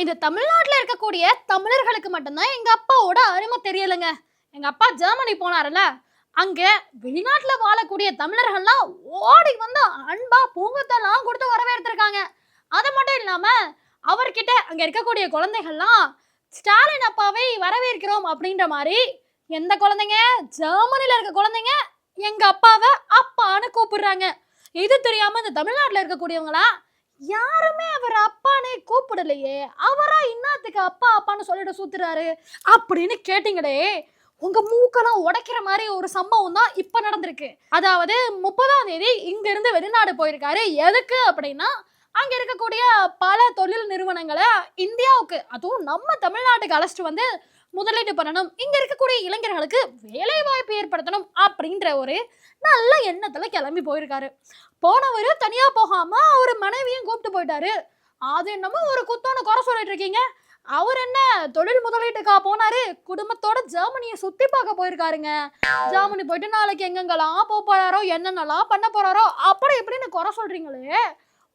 இந்த தமிழ்நாட்டுல இருக்கக்கூடிய தமிழர்களுக்கு மட்டும்தான் எங்க அப்பாவோட அருமை தெரியலைங்க. எங்க அப்பா ஜெர்மனி போனாருல, அங்க வெளிநாட்டுல வாழக்கூடிய தமிழர்கள்லாம் ஓடி வந்து அன்பா பூங்கத்தெல்லாம் கொடுத்து வரவேற்றிருக்காங்க. அது மட்டும் இல்லாம அவர்கிட்ட அங்க இருக்கக்கூடிய குழந்தைகள்லாம் ஸ்டாலின் அப்பாவை வரவேற்கிறோம் அப்படின்ற மாதிரி எந்த குழந்தைங்க, ஜெர்மனில இருக்க குழந்தைங்க எங்க அப்பாவை அப்பான்னு கூப்பிடுறாங்க. இது தெரியாம இந்த தமிழ்நாட்டுல இருக்கக்கூடியவங்களா யாருமே அவர் அப்பானே கூப்பிடலையே, அவரா இன்னாத்துக்கு அப்பா அப்பான்னு சொல்லிட்டு சுத்துறாரு அப்படின்னு கேட்டீங்களே, உங்க மூக்கெல்லாம் உடைக்கிற மாதிரி ஒரு சம்பவம் தான் இப்ப நடந்திருக்கு. அதாவது 30ஆம் தேதி இங்க இருந்து வெளிநாடு போயிருக்காரு. எதுக்கு அப்படின்னா, அங்க இருக்கக்கூடிய பல தொழில் நிறுவனங்களை இந்தியாவுக்கு, அதுவும் நம்ம தமிழ்நாட்டுக்கு அழைச்சிட்டு வந்து முதலீடு பண்ணணும், இங்க இருக்கக்கூடிய இளைஞர்களுக்கு வேலை வாய்ப்பு ஏற்படுத்தணும் அப்படின்ற ஒரு நல்ல எண்ணத்துல கிளம்பி போயிருக்காரு. போனவரு தனியா போகாம அவர் மனைவியும் கூப்பிட்டு போயிட்டாரு. அது என்னமோ ஒரு குத்தோன்னு குறை சொல்லிட்டு இருக்கீங்க. அவர் என்ன தொழில் முதலீட்டுக்கா போனாரு, குடும்பத்தோட ஜெர்மனியை சுத்தி பார்க்க போயிருக்காருங்க. ஜெர்மனி போயிட்டு நாளைக்கு எங்கெங்கெல்லாம் போறாரோ, என்னென்னலாம் பண்ண போறாரோ அப்படி இப்படின்னு குறை சொல்றீங்களே.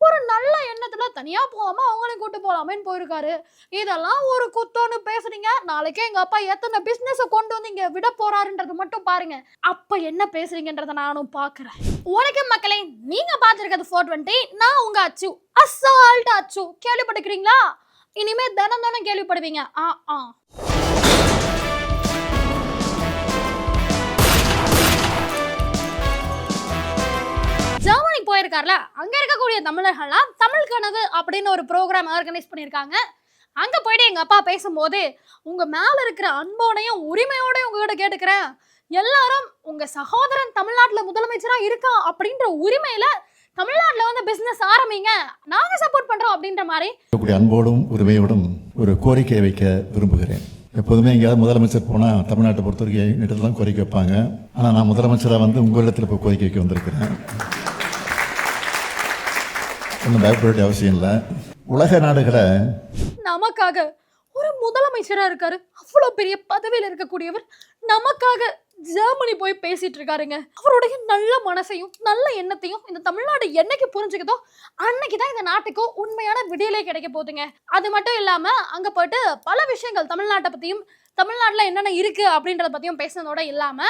ஒரு நல்ல எண்ணத்துல தனியா போகாம அவங்களையும் கூட்டு போலாமேன்னு போயிருக்காரு. இதெல்லாம் ஒரு குத்தோன்னு பேசுறீங்க. நாளைக்கே எங்க அப்பா எத்தனை பிசினஸ் கொண்டு வந்து இங்க விட போறாருன்றது மட்டும் பாருங்க. அப்ப என்ன பேசுறீங்கன்றத நானும் பாக்குறேன். வணக்கம் மக்களே, நீங்க பாத்துருக்கிறது 420. நான் உங்க அச்சு, அசால்ட் அச்சு. கேள்விப்பட்டிருக்கீங்களா? இனிமே தினம் தினம் கேள்விப்படுவீங்க. ஜெர்மனி போயிருக்காருல, அங்க இருக்கக்கூடிய தமிழர்கள்லாம் தமிழ் கனவு அப்படின்னு ஒரு ப்ரோக்ராம் ஆர்கனைஸ் பண்ணியிருக்காங்க. அங்க போயிட்டு எங்க அப்பா பேசும்போது, உங்க மேல இருக்கிற அன்போடையும் உரிமையோடையும் உங்ககிட்ட கேட்டுக்கிறேன், எல்லாரும் உங்க சகோதரன் தமிழ்நாட்டுல முதலமைச்சரா இருக்கா அப்படின்ற உரிமையில தமிழ்நாட்டுல வந்து பிசினஸ் ஆரம்பிங்க, நாங்க சப்போர்ட் பண்றோம் அப்படின்ற மாதிரி அன்போடும் உரிமையோடும் ஒரு கோரிக்கையை வைக்க விரும்புகிறேன். எப்போதுமே எங்கேயாவது முதலமைச்சர் போனால் தமிழ்நாட்டை பொறுத்த வரைக்கும் எங்கிட்ட தான் கோரிக்கை வைப்பாங்க. ஆனால் நான் முதலமைச்சராக வந்து உங்களிடத்தில் இப்போ கோரிக்கை வைக்க வந்திருக்கிறேன். ஒன்றும் பயப்பட அவசியம் இல்லை. உலக நாடுகளை நமக்காக ஒரு முதலமைச்சரா இருக்காரு, அவ்வளவு பெரிய பதவியில் இருக்கக்கூடியவர் நமக்காக ஜெர்மனி போய் பேசிட்டு இருக்காருங்க. அவருடைய நல்ல மனசையும் நல்ல எண்ணத்தையும் இந்த தமிழ்நாடு என்னைக்கு புரிஞ்சுக்குதோ அன்னைக்குதான் இந்த நாட்டுக்கு உண்மையான விடியலே கிடைக்க போகுதுங்க. அது மட்டும் இல்லாம அங்க போயிட்டு பல விஷயங்கள் தமிழ்நாட்டை பத்தியும், தமிழ்நாட்டுல என்னென்ன இருக்கு அப்படின்றத பத்தியும் பேசுனதோட இல்லாம,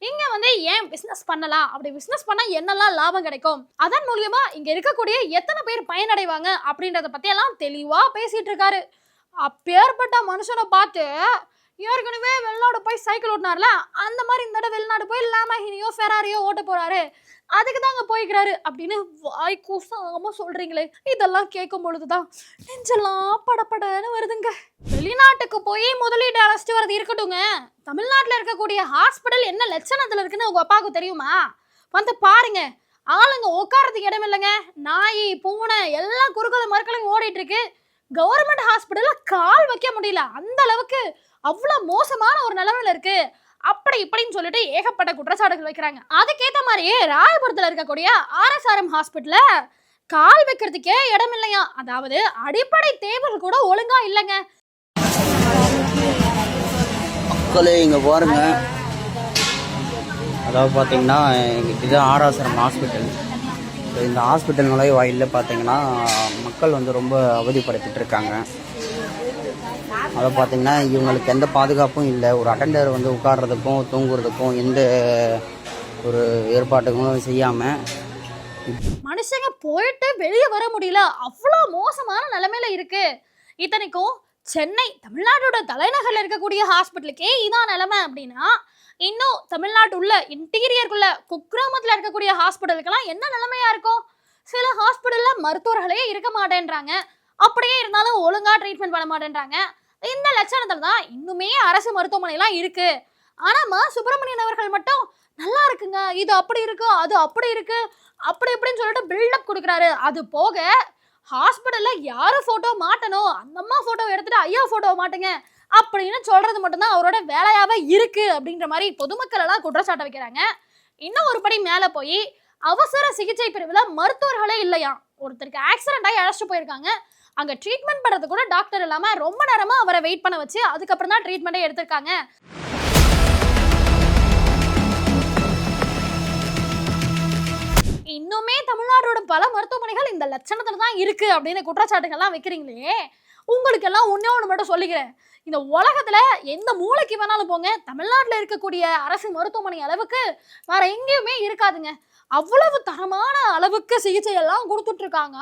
இங்க வந்து ஏன் பிசினஸ் பண்ணலாம், அப்படி பிசினஸ் பண்ணா என்னெல்லாம் லாபம் கிடைக்கும், அதன் மூலியமா இங்க இருக்கக்கூடிய எத்தனை பேர் பயனடைவாங்க அப்படின்றத பத்தி எல்லாம் தெளிவா பேசிட்டு இருக்காரு. அப்பேற்பட்ட மனுஷனை பார்த்து ஏற்கனவே வெளிநாடு போய் சைக்கிள் ஓட்டினார்ல, அந்த மாதிரி இந்த தடவை வெளிநாடு போய் லாமாஹினியோ ஃபெராரியோ ஓட்ட போறாரு, அதுக்கு தாங்க போய்க்கிறாரு அப்படின்னு வாய் கூசாம சொல்றீங்களே. இதெல்லாம் கேட்கும் பொழுதுதான் நெஞ்செல்லாம் படப்படன்னு வருதுங்க. வெளிநாட்டுக்கு போய் முதலீடு அழைச்சிட்டு வரது இருக்கட்டுங்க, தமிழ்நாட்டுல இருக்கக்கூடிய ஹாஸ்பிட்டல் என்ன லட்சணத்துல இருக்குன்னு உங்க அப்பாவுக்கு தெரியுமா? வந்து பாருங்க. ஆளுங்க உட்காரத்துக்கு இடம் இல்லைங்க, நாய் பூனை எல்லாம் குறுக்களும் மறுக்களையும் ஓடிட்டு இருக்கு. கவர்மெண்ட் ஹாஸ்பிட்டல்ல கால் வைக்க முடியல, அந்த அளவுக்கு அவ்வளவு மோசமான ஒரு நிலைமையில இருக்கு அப்படி இப்படின்னு சொல்லிட்டு ஏகப்பட்ட குற்றச்சாட்டுகள் வைக்கிறாங்க. அதுக்கேற்ற மாதிரியே ராயபுரத்துல இருக்கக்கூடிய RSRM ஹாஸ்பிட்டல்ல கால் வைக்கிறதுக்கே இடம் இல்லையா. அதாவது அடிப்படை தேவைகள் கூட ஒழுங்கா இல்லைங்க. மக்களே இங்கே பாருங்க, அதாவது பார்த்தீங்கன்னா இதுதான் RSRM ஹாஸ்பிட்டல். இந்த ஹாஸ்பிட்டல் நுழைவாயிலில் பார்த்தீங்கன்னா மக்கள் வந்து ரொம்ப அவதிப்படுத்திட்டு இருக்காங்க. அதை பார்த்தீங்கன்னா இவங்களுக்கு எந்த பாதுகாப்பும் இல்லை. ஒரு அட்டெண்டர் வந்து உட்கார்றதுக்கும் தூங்குறதுக்கும் எந்த ஒரு ஏற்பாட்டுக்கும் செய்யாமல் மனுஷங்க போயிட்டு வெளியே வர முடியல, அவ்வளோ மோசமான நிலைமையில இருக்கு. இத்தனைக்கும் சென்னை தமிழ்நாட்டோட தலைநகர்ல இருக்கக்கூடிய ஹாஸ்பிட்டலுக்கே இதான் நிலைமை அப்படின்னா, இன்னும் தமிழ்நாட்டு உள்ள இன்டீரியருக்குள்ள குக்கிராமத்தில் இருக்கக்கூடிய ஹாஸ்பிட்டலுக்கெல்லாம் என்ன நிலைமையா இருக்கும்? சில ஹாஸ்பிட்டல்ல மருத்துவர்களே இருக்க மாட்டேன்றாங்க, அப்படியே இருந்தாலும் ஒழுங்கா ட்ரீட்மெண்ட் பண்ண மாட்டேன்றாங்க. இந்த லட்சணத்துல தான் இன்னுமே அரசு மருத்துவமனைலாம் இருக்கு. ஆனா சுப்பிரமணியன் அவர்கள் மட்டும் நல்லா இருக்குங்க, இது அப்படி இருக்கு, அது அப்படி இருக்கு, அப்படி இப்படின்னு சொல்லிட்டு பில்டப் கொடுக்குறாரு. அது போக ஹாஸ்பிட்டல்ல யாரு போட்டோ மாட்டணும், அந்த அம்மா போட்டோ எடுத்துட்டு ஐயா போட்டோ மாட்டுங்க அப்படின்னு சொல்றது மட்டும்தான் அவரோட வேலையாவே இருக்கு அப்படின்ற மாதிரி பொதுமக்கள் எல்லாம் குற்றச்சாட்டு வைக்கிறாங்க. இன்னும் ஒரு படி மேல போய் அவசர சிகிச்சை பிரிவுல மருத்துவர்களே இல்லையா. ஒருத்தருக்கு ஆக்சிடென்ட் ஆகி அழைச்சிட்டு போயிருக்காங்க, அங்க ட்ரீட்மெண்ட் பண்றது கூட டாக்டர் இல்லாம ரொம்ப நேரமா அவரை வெயிட் பண்ண வச்சு அதுக்கப்புறம் தான் ட்ரீட்மெண்டே எடுத்திருக்காங்க. இன்னுமே தமிழ்நாட்டோட பல மருத்துவமனைகள் இந்த லட்சணத்துல தான் இருக்கு அப்படின்னு குற்றச்சாட்டுகள்லாம் வைக்கிறீங்களே, உங்களுக்கு எல்லாம் ஒண்ணே ஒண்ணு மட்டும் சொல்லிக்கிறேன். இந்த உலகத்துல எந்த மூளைக்கு வேணாலும் போங்க, தமிழ்நாட்டுல இருக்கக்கூடிய அரசு மருத்துவமனை அளவுக்கு வேற எங்கேயுமே இருக்காதுங்க. அவ்வளவு தரமான அளவுக்கு சிகிச்சை எல்லாம் கொடுத்துட்டு இருக்காங்க.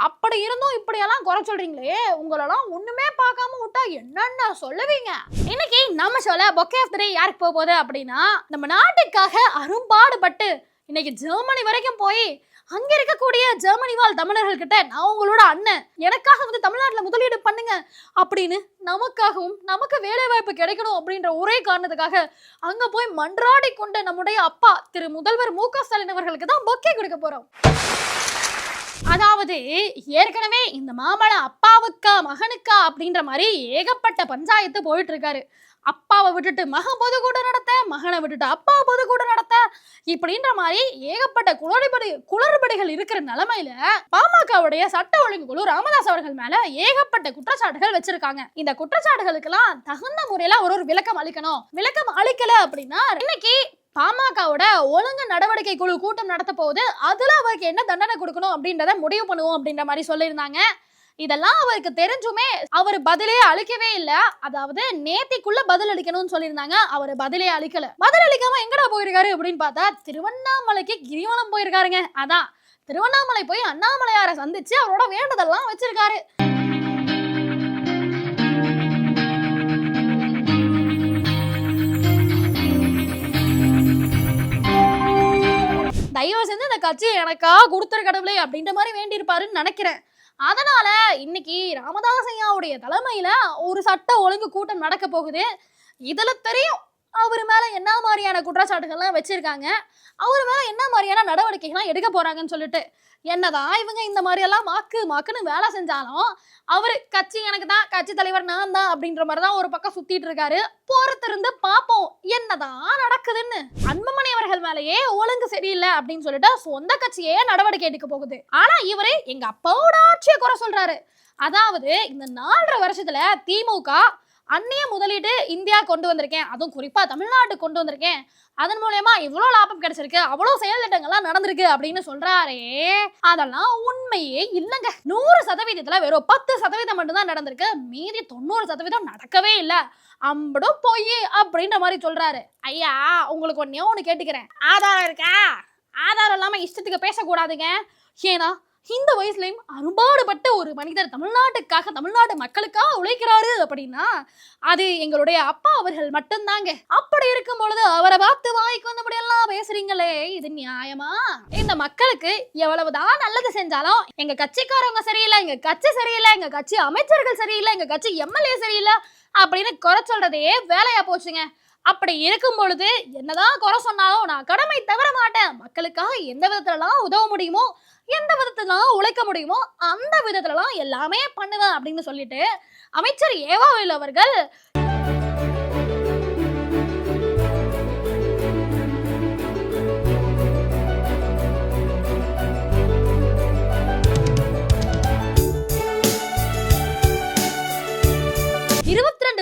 அப்படி இருந்தும் இப்படியெல்லாம் குறை சொல்றீங்களே, உங்களெல்லாம் ஒண்ணுமே பார்க்காம விட்டா என்னென்ன சொல்லுவீங்க? இன்னைக்கு நம்ம சொல்ல பொக்கே ஆஃப் தி டே யாருக்கு போக போகுது அப்படின்னா, நம்ம நாட்டுக்காக அரும்பாடுபட்டு இன்னைக்கு ஜெர்மனி வரைக்கும் போய் அங்க இருக்கக்கூடிய ஜெர்மனி வாழ் தமிழர்கள் கிட்ட, நான் உங்களோட அண்ணன், எனக்காக வந்து தமிழ்நாட்டுல முதலீடு பண்ணுங்க அப்படின்னு நமக்காகவும் நமக்கு வேலை வாய்ப்பு கிடைக்கணும் அப்படின்ற ஒரே காரணத்துக்காக அங்க போய் மன்றாடி கொண்ட நம்முடைய அப்பா திரு முதல்வர் மு.க. ஸ்டாலின் அவர்களுக்கு தான் பொக்கே கொடுக்க போறோம். அதாவது ஏற்கனவே இந்த மாமழை அப்பாவுக்கா மகனுக்கா அப்படின்ற மாதிரி ஏகப்பட்ட பஞ்சாயத்து போயிட்டு இருக்காரு. அப்பாவை விட்டுட்டு மகன் பொதுக்கூட்டம் நடத்த, மகனை விட்டுட்டு அப்பா பொதுக்கூட்டம் நடத்த, இப்படின்ற மாதிரி ஏகப்பட்ட குளறுபடிகள் இருக்கிற நிலைமையில பாமகவுடைய சட்ட ஒழுங்கு குழு ராமதாஸ் அவர்கள் மேல ஏகப்பட்ட குற்றச்சாட்டுகள் வச்சிருக்காங்க. இந்த குற்றச்சாட்டுகளுக்கெல்லாம் தகுந்த முறையில ஒரு விளக்கம் அளிக்கணும். விளக்கம் அளிக்கல அப்படின்னா இன்னைக்கு பாமகவோட ஒழுங்கு நடவடிக்கை குழு கூட்டம் நடத்த போகுது, அதுல அவருக்கு என்ன தண்டனை கொடுக்கணும் அப்படின்றத முடிவு பண்ணுவோம் அப்படின்ற மாதிரி சொல்லியிருந்தாங்க. இதெல்லாம் அவருக்கு தெரிஞ்சுமே அவர் பதிலே அளிக்கவே இல்லை. அதாவது நேத்திக்குள்ள பதில் அளிக்கணும்னு சொல்லியிருந்தாங்க, அவர் பதிலே அளிக்கல. பதில் அளிக்காம எங்கடா போயிருக்காரு அப்படின்னு பார்த்தா திருவண்ணாமலைக்கு கிரிவலம் போயிருக்காருங்க. அதான் திருவண்ணாமலை போய் அண்ணாமலையாரை சந்திச்சு அவரோட வேண்டுதெல்லாம் வச்சிருக்காரு. தயவு செஞ்சு இந்த கட்சி எனக்கா கொடுத்துரு கடவுளே அப்படின்ற மாதிரி வேண்டியிருப்பாருன்னு நினைக்கிறேன். அதனால இன்னைக்கு ராமதாஸ் ஐயாவுடைய தலைமையில ஒரு சட்ட ஒழுங்கு கூட்டம் நடக்க போகுது. இதுல தெரியும் அவர் மேல என்ன மாதிரியான குற்றச்சாட்டுகள்லாம் வச்சிருக்காங்க, அவர் மேல என்ன மாதிரியான நடவடிக்கைகள்லாம் எடுக்க போறாங்கன்னு சொல்லிட்டு. என்னதான் இவங்க இந்த மாதிரி எல்லாம் மாக்குன்னு வேலை செஞ்சாலும் அவரு கட்சி எனக்கு தான், கட்சி தலைவர் நான் தான் அப்படின்ற மாதிரிதான் ஒரு பக்கம் சுத்திட்டு இருக்காரு. பொறுத்திருந்து பார்ப்போம் என்னதான் நடக்குதுன்னு. அன்புமணி அவர்கள் மேலேயே ஒழுங்கு சரியில்லை அப்படின்னு சொல்லிட்டு சொந்த கட்சியே நடவடிக்கை எடுக்க போகுது. ஆனா இவரு எங்க அப்பாவோட ஆட்சியை குறை சொல்றாரு. அதாவது இந்த 4.5 வருஷத்துல திமுக அந்நிய முதலீடு இந்தியா கொண்டு வந்திருக்கேன், அதுவும் குறிப்பா தமிழ்நாடு கொண்டு வந்திருக்கேன், அதன் மூலமா இவ்வளவு லாபம் கிடைச்சிருக்கு, அவ்வளவு செயல் திட்டங்கள்லாம் நடந்திருக்கு அப்படின்னு சொல்றாரே, அதெல்லாம் உண்மையே இல்லைங்க. 100% வெறும் 10% மட்டும்தான் நடந்திருக்கு, மீதி 90% நடக்கவே இல்லை, அம்படும் போய் அப்படின்ற மாதிரி சொல்றாரு. ஐயா உங்களுக்கு ஒண்ணு கேட்டுக்கிறேன், ஆதாரம் இருக்கா? ஆதாரம் இல்லாம இஷ்டத்துக்கு பேசக்கூடாதுங்க. ஏன்னா இந்த வயசுலயும் அரும்பாடுபட்டு ஒரு மனிதர் தமிழ்நாட்டுக்காக தமிழ்நாடு மக்களுக்காக உழைக்கிறாரு அப்படின்னா அது எங்களுடைய அப்பா அவர்கள் மட்டும்தாங்க. அப்படி இருக்கும் பொழுது அவரை பார்த்து வாய்க்கு வந்தபடி எல்லாம் பேசுறீங்களே, இது நியாயமா? இந்த மக்களுக்கு எவ்வளவுதான் நல்லது செஞ்சாலும் எங்க கட்சிக்காரவங்க சரியில்லை, எங்க கட்சி சரியில்லை, எங்க கட்சி அமைச்சர்கள் சரியில்லை, எங்க கட்சி எம்எல்ஏ சரியில்லை அப்படின்னு குறை சொல்றதே வேலையா போச்சுங்க. அப்படி இருக்கும் பொழுது என்னதான் குறை சொன்னாலும் நான் கடமை தவற மாட்டேன், மக்களுக்காக எந்த விதத்துலலாம் உதவ முடியுமோ, எந்த விதத்துலாம் உழைக்க முடியுமோ அந்த விதத்துலலாம் எல்லாமே பண்ணுவேன் அப்படின்னு சொல்லிட்டு அமைச்சர் ஏவாவேலு அவர்கள்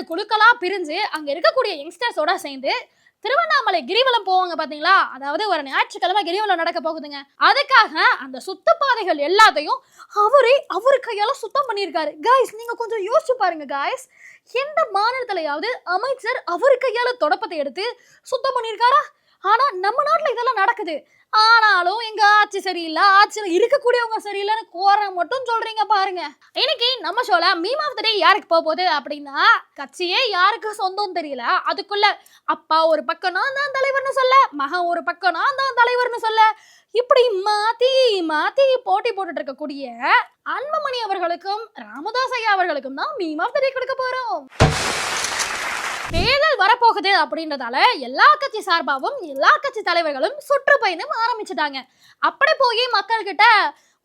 குழுக்களா பிரிஞ்சு அங்க இருக்கக்கூடிய யங்ஸ்டர்ஸோட சேர்ந்து திருவண்ணாமலை கிரிவலம் போவாங்க பாத்தீங்களா, அதாவது ஒரு ஞாயிற்றுக்கிழமை கிரிவலம் நடக்க போகுதுங்க. அதுக்காக அந்த சுத்தப்பாதைகள் எல்லாத்தையும் அவரு கையால சுத்தம் பண்ணியிருக்காரு. காய்ஸ் நீங்க கொஞ்சம் யோசிச்சு பாருங்க காய்ஸ், எந்த மாநிலத்திலயாவது அமைச்சர் அவரு கையால தொடப்பத்தை எடுத்து சுத்தம் பண்ணியிருக்காரா? ஆனா நம்ம நாட்டுல இதெல்லாம் நடக்குது. ஆனாலும் எங்க ஆட்சி சரியில்லை, ஆட்சியில இருக்கக்கூடியவங்க சரியில்லைன்னு கோர மட்டும் சொல்றீங்க பாருங்க. இன்னைக்கு நம்ம ஷோல மீம் ஆஃப் தி டே யாருக்கு போகுது அப்படின்னா, கட்சியே யாருக்கு சொந்தம் தெரியல, அதுக்குள்ள அப்பா ஒரு பக்கம் நான் தான் தலைவர்னு சொல்ல, மகன் ஒரு பக்கம் நான் தான் தலைவர்னு சொல்ல, இப்படி மாத்தி மாத்தி போட்டி போட்டுட்டு இருக்கக்கூடிய அன்புமணி அவர்களுக்கும் ராமதாஸ் ஐயா அவர்களுக்கும் தான் மீம் ஆஃப் தி டே கொடுக்க போறோம். தேர்தல் வரப்போகுது அப்படின்றதால எல்லா கட்சி சார்பாகவும் எல்லா கட்சி தலைவர்களும் சுற்றுப்பயணம் ஆரம்பிச்சுட்டாங்க. அப்படி போய் மக்கள் கிட்ட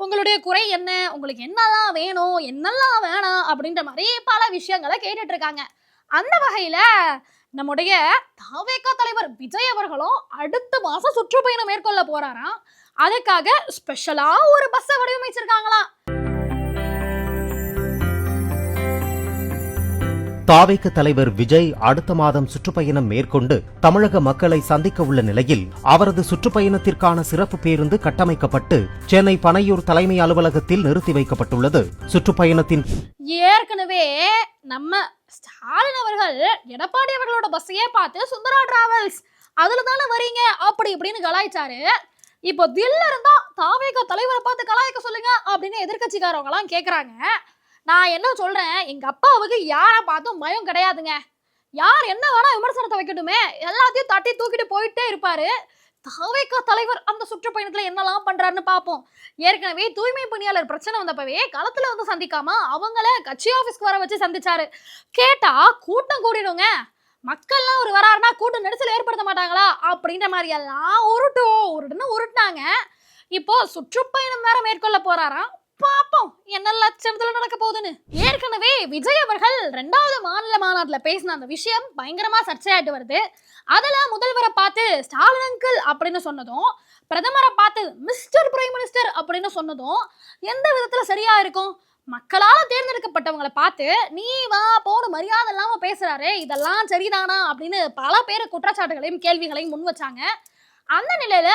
உங்களுடைய குறை என்ன, உங்களுக்கு என்னெல்லாம் வேணும், என்னெல்லாம் வேணாம் அப்படின்ற மாதிரி பல விஷயங்களை கேட்டுட்டு இருக்காங்க. அந்த வகையில நம்முடைய தாவேகா தலைவர் விஜய் அவர்களும் அடுத்த மாசம் சுற்றுப்பயணம் மேற்கொள்ள போறாராம். அதுக்காக ஸ்பெஷலா ஒரு பஸ்ஸை வடிவமைச்சிருக்காங்களாம். தாவேக தலைவர் விஜய் அடுத்த மாதம் சுற்றுப்பயணம் மேற்கொண்டு தமிழக மக்களை சந்திக்க உள்ள நிலையில் அவரது சுற்றுப்பயணத்திற்கான சிறப்பு பேருந்து கட்டமைக்கப்பட்டு சென்னை பனையூர் தலைமை அலுவலகத்தில் நிறுத்தி வைக்கப்பட்டுள்ளது. சுற்றுப்பயணத்தின் ஏற்கனவே நம்ம ஸ்டாலின் அவர்கள் எடப்பாடி அவர்களோட பஸ்ஸையே பார்த்து சுந்தரா டிராவல்ஸ் அதுல தானே வரீங்க அப்படி இப்படின்னு கலாய்ச்சாரு. இப்போ தில்ல இருந்தா தாவேக தலைவரை பார்த்து கலாய்க்க சொல்லுங்க அப்படின்னு எதிர்கட்சிக்காரவங்க எல்லாம் கேக்குறாங்க. நான் என்ன சொல்றேன், எங்க அப்பாவுக்கு யாரை பார்த்தும் பயம் கிடையாதுங்க. யார் என்ன வேணா விமர்சனத்தை வைக்கட்டுமே, எல்லாத்தையும் தட்டி தூக்கிட்டு போயிட்டே இருப்பாரு. தாவேக தலைவர் அந்த சுற்றுப்பயணத்துல என்னெல்லாம் பண்றாருன்னு பார்ப்போம். ஏற்கனவே தூய்மை பணியாளர் பிரச்சனை வந்தப்பவே களத்துல வந்து சந்திக்காம அவங்கள கட்சி ஆபீஸ்க்கு வர வச்சு சந்திச்சாரு. கேட்டா கூட்டம் கூடிடுங்க, மக்கள்லாம் ஒரு வராருன்னா கூட்டம் நெரிசல் ஏற்படுத்த மாட்டாங்களா அப்படின்ற மாதிரி எல்லாம் உருட்டாங்க. இப்போ சுற்றுப்பயணம் வேற மேற்கொள்ள போறாராம். பாப்போம் என்ன லட்சணத்துல நடக்க போகுதுன்னு. ஏற்கனவே விஜய் அவர்கள் 2வது மாநில மாநாட்டுல பேசின அந்த விஷயம் பயங்கரமா சர்ச்சையாயிட்டு வருது. அதுல முதல்வரை பார்த்து ஸ்டாலின் அங்கிள் அப்படின்னு சொன்னதும், பிரதமரை பார்த்து மிஸ்டர் பிரைம் மினிஸ்டர் அப்படின்னு சொன்னதும் எந்த விதத்துல சரியா இருக்கும்? மக்களால தேர்ந்தெடுக்கப்பட்டவங்களை பார்த்து நீ வா போன மரியாதை இல்லாம பேசுறாரு, இதெல்லாம் சரிதானா அப்படின்னு பல பேர் குற்றச்சாட்டுகளையும் கேள்விகளையும் முன் வச்சாங்க. அந்த நிலையில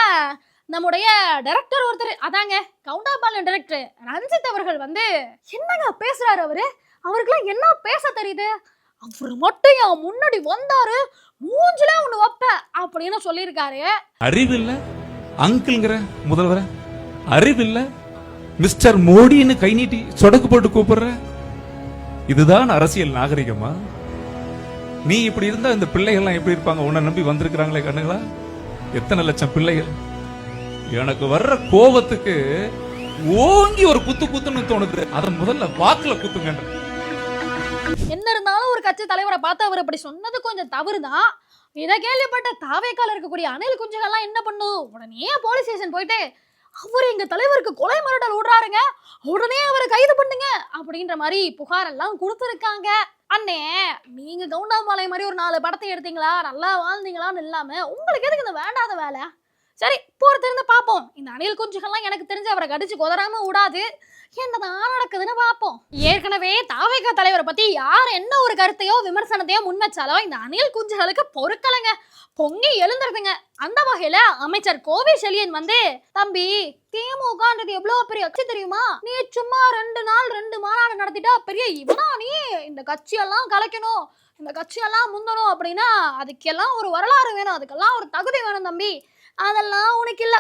நம்முடைய டைரக்டர் ஒருத்தர், அதாங்க கவுண்டர்பாளையம் டைரக்டர் ரஞ்சித் அவர்கள் வந்து என்னங்க பேசுறாரு, அவருக்குலாம் என்ன பேச தெரியுது, அவர் மட்டும் என் முன்னாடி வந்தாரு மூஞ்சில ஒண்ணு வைப்ப அப்படின்னு சொல்லியிருக்காரு. அறிவில்ல அங்கிள்ங்கிற முதல்வர, அறிவில்ல மிஸ்டர் மோடின்னு கை நீட்டி சொடக்கு போட்டு கூப்பிடுற, இதுதான் அரசியல் நாகரிகமா? நீ இப்படி இருந்தா இந்த பிள்ளைகள்லாம் எப்படி இருப்பாங்க? உன்னை நம்பி வந்திருக்கிறாங்களே கண்ணுங்களா, எத்தனை லட்சம் பிள்ளைகள். எனக்கு வர்ற கோபத்துக்கு ஓங்கி ஒரு குத்துன்னு தோணுது, அதை முதல்ல வாக்குல குத்துங்க. என்ன இருந்தாலும் ஒரு கட்சி தலைவரை பார்த்து அவர் அப்படி சொன்னது கொஞ்சம் தவறுதான். இதை கேள்விப்பட்ட தாவேக்கால இருக்கக்கூடிய அணில் குஞ்சுகள்லாம் என்ன பண்ணும், உடனே போலீஸ் ஸ்டேஷன் போயிட்டு அவர் எங்க தலைவருக்கு கொலை மிரட்டல் விடுறாருங்க, உடனே அவரை கைது பண்ணுங்க அப்படின்ற மாதிரி புகார் எல்லாம் கொடுத்துருக்காங்க. அண்ணே, நீங்க கவுண்டம்பாளையம் மாதிரி ஒரு 4 படத்தை எடுத்தீங்களா, நல்லா வாழ்ந்தீங்களான்னு இல்லாம உங்களுக்கு எதுக்கு இந்த வேண்டாத வேலை? சரி, பொறுத்திருந்து பார்ப்போம். இந்த அணில் குஞ்சுகள்லாம் எனக்கு தெரிஞ்சு அவரை கடிச்சு கொதறாம விடாது. என்னதான் நடக்குதுன்னு பார்ப்போம். ஏற்கனவே தாவேக தலைவரை பத்தி யார் என்ன ஒரு கருத்தையோ விமர்சனத்தையோ முன்வச்சாலோ இந்த அணில் குஞ்சுகளுக்கு பொறுக்கலைங்க, பொங்கி எழுந்துருதுங்க. அந்த வகையில அமைச்சர் கோவி செழியன் வந்து, தம்பி திமுகன்றது எவ்வளவு பெரிய கட்சி தெரியுமா, நீ சும்மா 2 நாள் 2 மாநாடு நடத்திட்டா பெரிய இவனா நீ, இந்த கட்சியெல்லாம் கலைக்கணும், இந்த கட்சியெல்லாம் முந்தணும் அப்படின்னா அதுக்கெல்லாம் ஒரு வரலாறு வேணும், அதுக்கெல்லாம் ஒரு தகுதி வேணும் தம்பி, அதெல்லாம் உனக்கு இல்ல,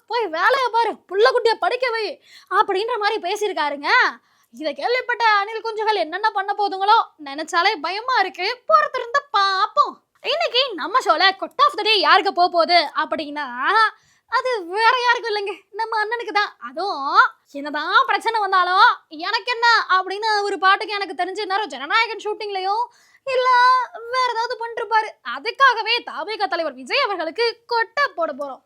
போய் வேலையை பாரு, புள்ள குட்டிய படிக்க வை அப்படின்ற மாதிரி பேசியிருக்காருங்க. இதை கேள்விப்பட்ட அணில் குஞ்சுகள் என்னென்ன பண்ண போதுங்களோ நினைச்சாலே பயமா இருக்கு. பொறுத்திருந்த பாப்போம். இன்னைக்கு நம்ம ஷோல கொட் ஆஃப் த டே யாருக்கு போகுது அப்படின்னா, அது வேற யாருக்கும் இல்லைங்க, நம்ம அண்ணனுக்கு தான். அதுவும் என்னதான் பிரச்சனை வந்தாலும் எனக்கு என்ன அப்படின்னு ஒரு பாட்டுக்கு எனக்கு தெரிஞ்ச நேரம் ஜனநாயகன் ஷூட்டிங்லயும் இல்ல வேற ஏதாவது பண்ணிருப்பாரு. அதுக்காகவே தாவேக தலைவர் விஜய் அவர்களுக்கு கொட்டை போட போறோம்.